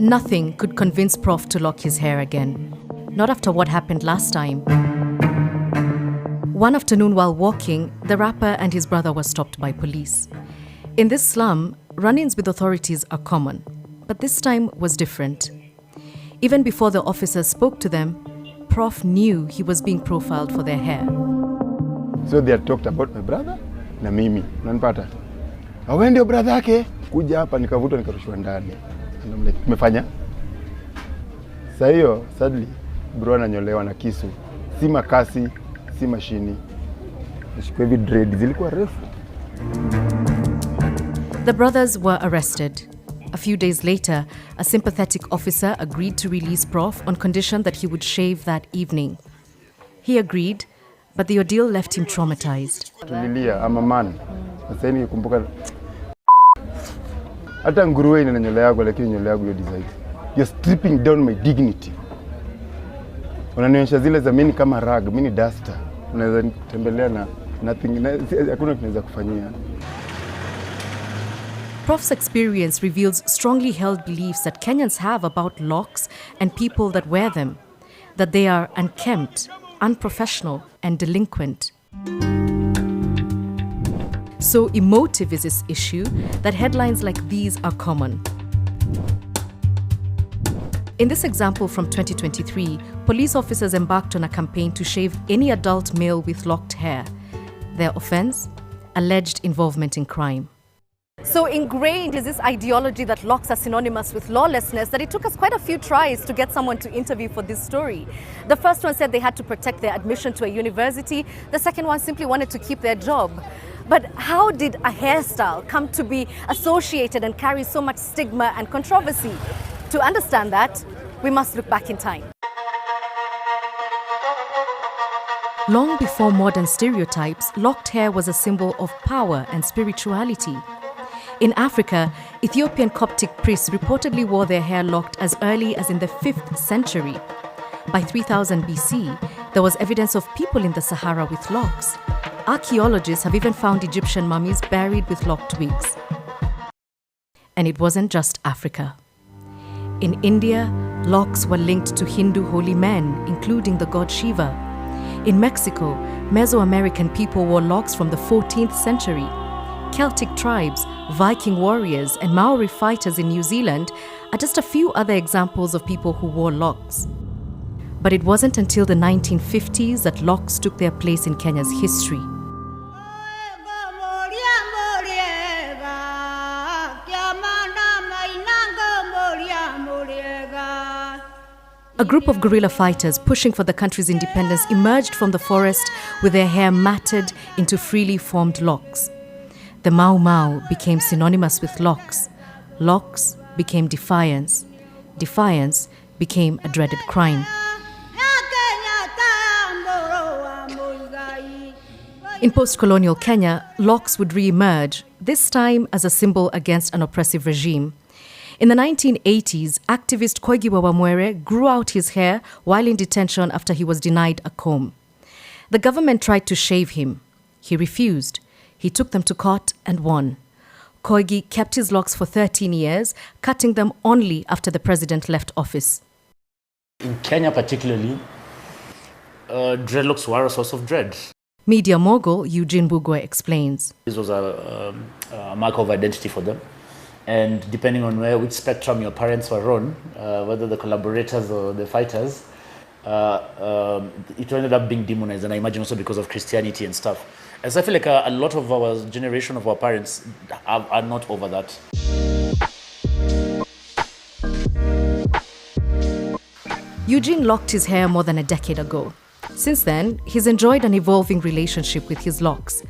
Nothing could convince Prof to lock his hair again. Not after what happened last time. One afternoon while walking, the rapper and his brother were stopped by police. In this slum, run-ins with authorities are common, but this time was different. Even before the officers spoke to them, Prof knew he was being profiled for their hair. So they had talked about my brother na mimi. Unanipata? Wewe ndio brother yake? Kuja hapa nikavutwa nikarushwa ndani. And I'm like, tumefanya? Sasa hiyo, sadly, bro ananyolewa na kisu. Si makasi, si mashini. Nishikwe hivi dread zilikuwa refu. The brothers were arrested. A few days later, a sympathetic officer agreed to release Prof on condition that he would shave that evening. He agreed, but the ordeal left him traumatized. Tulilia, I'm a man. Sasa hivi nikikumbuka hata nguruwe ina nywele yako lakini nywele yako hiyo design. You're stripping down my dignity. Unanionyesha zile za mimi kama rag, mimi ni duster. Unaweza tembelea na nothing, hakuna kinaweza kufanyia. Prof's experience reveals strongly held beliefs that Kenyans have about locks and people that wear them, that they are unkempt, unprofessional, and delinquent. So emotive is this issue that headlines like these are common. In this example from 2023, police officers embarked on a campaign to shave any adult male with locked hair. Their offense? Alleged involvement in crime. So ingrained is this ideology that locks are synonymous with lawlessness that it took us quite a few tries to get someone to interview for this story. The first one said they had to protect their admission to a university. The second one simply wanted to keep their job. But how did a hairstyle come to be associated and carry so much stigma and controversy? To understand that, we must look back in time. Long before modern stereotypes, locked hair was a symbol of power and spirituality. In Africa, Ethiopian Coptic priests reportedly wore their hair locked as early as in the 5th century. By 3000 BC, there was evidence of people in the Sahara with locks. Archaeologists have even found Egyptian mummies buried with locked wigs. And it wasn't just Africa. In India, locks were linked to Hindu holy men, including the god Shiva. In Mexico, Mesoamerican people wore locks from the 14th century. Celtic tribes, Viking warriors, and Maori fighters in New Zealand are just a few other examples of people who wore locks. But it wasn't until the 1950s that locks took their place in Kenya's history. A group of guerrilla fighters pushing for the country's independence emerged from the forest with their hair matted into freely formed locks. The Mau Mau became synonymous with locks. Locks became defiance. Defiance became a dreaded crime. In post-colonial Kenya, locks would re-emerge, this time as a symbol against an oppressive regime. In the 1980s, activist Koigi Wawamwere grew out his hair while in detention after he was denied a comb. The government tried to shave him. He refused. He took them to court and won. Koigi kept his locks for 13 years, cutting them only after the president left office. In Kenya particularly, dreadlocks were a source of dread. Media mogul Eugene Bugwe explains. This was a mark of identity for them. And depending on which spectrum your parents were on, whether the collaborators or the fighters, it ended up being demonized. And I imagine also because of Christianity and stuff. And so I feel like a lot of our generation of our parents are not over that. Eugene locked his hair more than a decade ago. Since then, he's enjoyed an evolving relationship with his locks.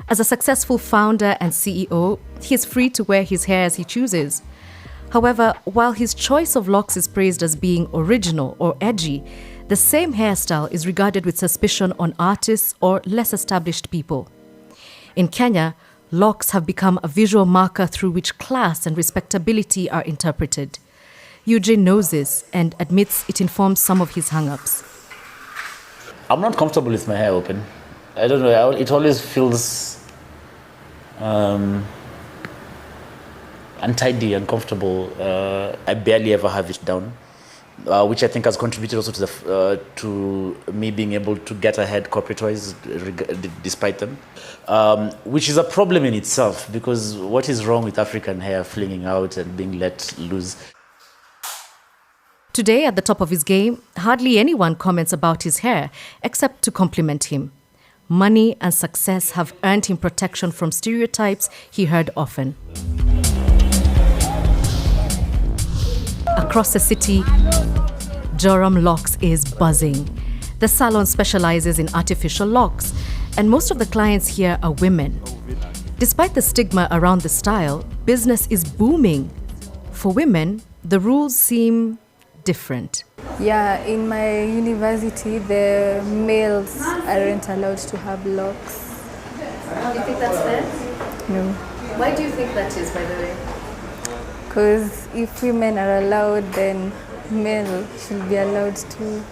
As a successful founder and CEO, he is free to wear his hair as he chooses. However, while his choice of locks is praised as being original or edgy, the same hairstyle is regarded with suspicion on artists or less established people. In Kenya, locks have become a visual marker through which class and respectability are interpreted. Eugene knows this and admits it informs some of his hang-ups. I'm not comfortable with my hair open. I don't know, it always feels untidy, uncomfortable. I barely ever have it down, which I think has contributed also to me being able to get ahead corporate-wise despite them, which is a problem in itself, because what is wrong with African hair flinging out and being let loose? Today, at the top of his game, hardly anyone comments about his hair except to compliment him. Money and success have earned him protection from stereotypes he heard often. Across the city, Joram Locks is buzzing. The salon specializes in artificial locks, and most of the clients here are women. Despite the stigma around the style, business is booming. For women, the rules seem different. Yeah, in my university, the males aren't allowed to have locks. Do you think that's fair? No. Why do you think that is, by the way? Because if women are allowed, then men should be allowed too.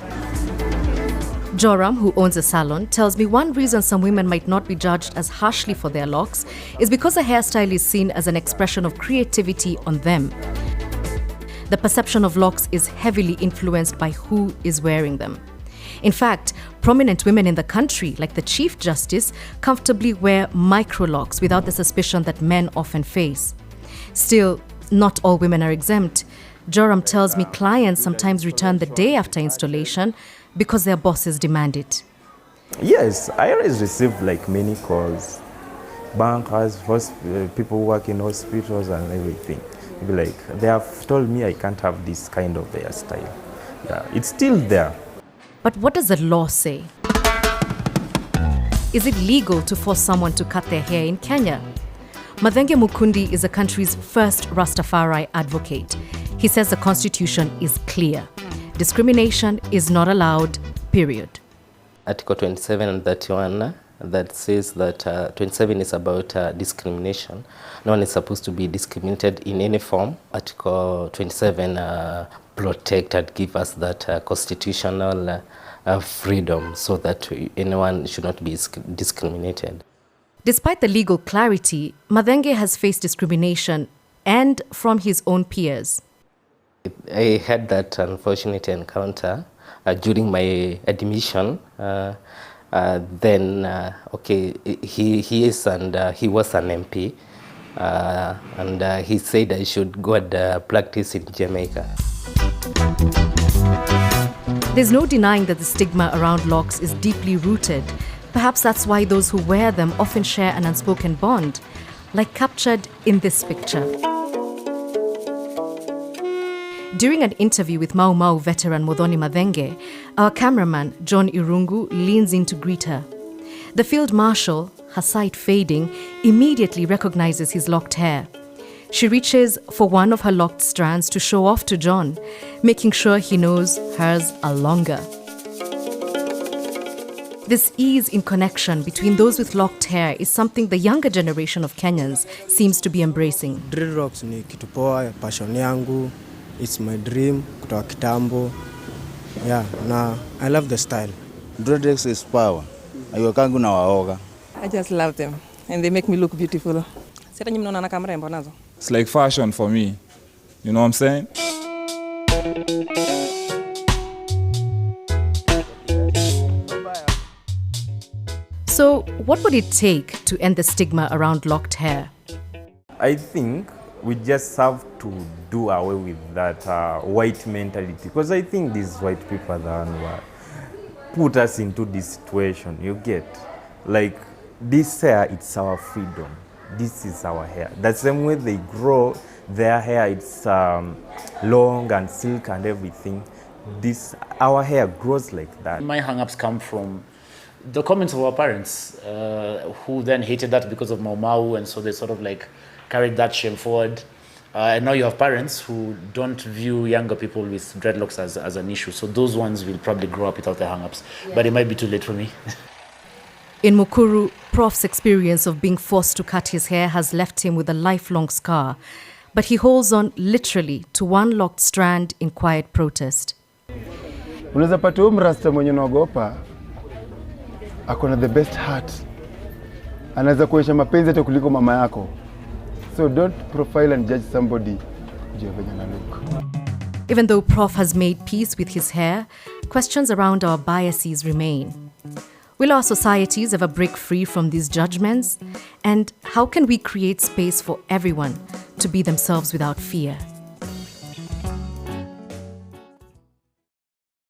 Joram, who owns a salon, tells me one reason some women might not be judged as harshly for their locks is because a hairstyle is seen as an expression of creativity on them. The perception of locks is heavily influenced by who is wearing them. In fact, prominent women in the country, like the Chief Justice, comfortably wear micro-locks without the suspicion that men often face. Still, not all women are exempt. Joram tells me clients sometimes return the day after installation because their bosses demand it. Yes, I always receive like many calls. Bankers, people who work in hospitals and everything. Be like, they have told me I can't have this kind of hairstyle. Yeah, it's still there. But what does the law say? Is it legal to force someone to cut their hair in Kenya? Mathenge Mukundi is the country's first Rastafari advocate. He says the constitution is clear. Discrimination is not allowed, period. Article 27 and 31 that says that 27 is about discrimination. No one is supposed to be discriminated in any form. Article 27 protect and give us that constitutional freedom so that anyone should not be discriminated. Despite the legal clarity, Mathenge has faced discrimination and from his own peers. I had that unfortunate encounter during my admission. He is and he was an MP, and he said I should go and practice in Jamaica. There's no denying that the stigma around locks is deeply rooted. Perhaps that's why those who wear them often share an unspoken bond, like captured in this picture. During an interview with Mau Mau veteran Muthoni Mathenge, our cameraman, John Irungu, leans in to greet her. The field marshal, her sight fading, immediately recognizes his locked hair. She reaches for one of her locked strands to show off to John, making sure he knows hers are longer. This ease in connection between those with locked hair is something the younger generation of Kenyans seems to be embracing. Dreadlocks ni kitu poa, passion yangu. It's my dream kutoka kitambo. Yeah, na I love the style. Dreadlocks is power. Ayokangu na waoga. I just love them and they make me look beautiful. Sasa nyinyi mnaona kamera mbona nazo? It's like fashion for me. You know what I'm saying? So, what would it take to end the stigma around locked hair? I think we just have to do away with that white mentality, because I think these white people are the one who put us into this situation. You get, like, this hair, it's our freedom. This is our hair. The same way they grow their hair, it's long and silk and everything. Our hair grows like that. My hang-ups come from the comments of our parents, who then hated that because of Mau Mau, and so they sort of like carried that shame forward. And now you have parents who don't view younger people with dreadlocks as an issue. So those ones will probably grow up without their hang-ups. But it might be too late for me. In Mukuru, Prof's experience of being forced to cut his hair has left him with a lifelong scar. But he holds on literally to one locked strand in quiet protest. Unaweza pata huyu mrasta mwenye unaogopa akona the best heart. Anaweza kuonyesha mapenzi hata kuliko mama yako. So don't profile and judge somebody juu ya venye na look. Even though Prof has made peace with his hair, questions around our biases remain. Will our societies ever break free from these judgments? And how can we create space for everyone to be themselves without fear?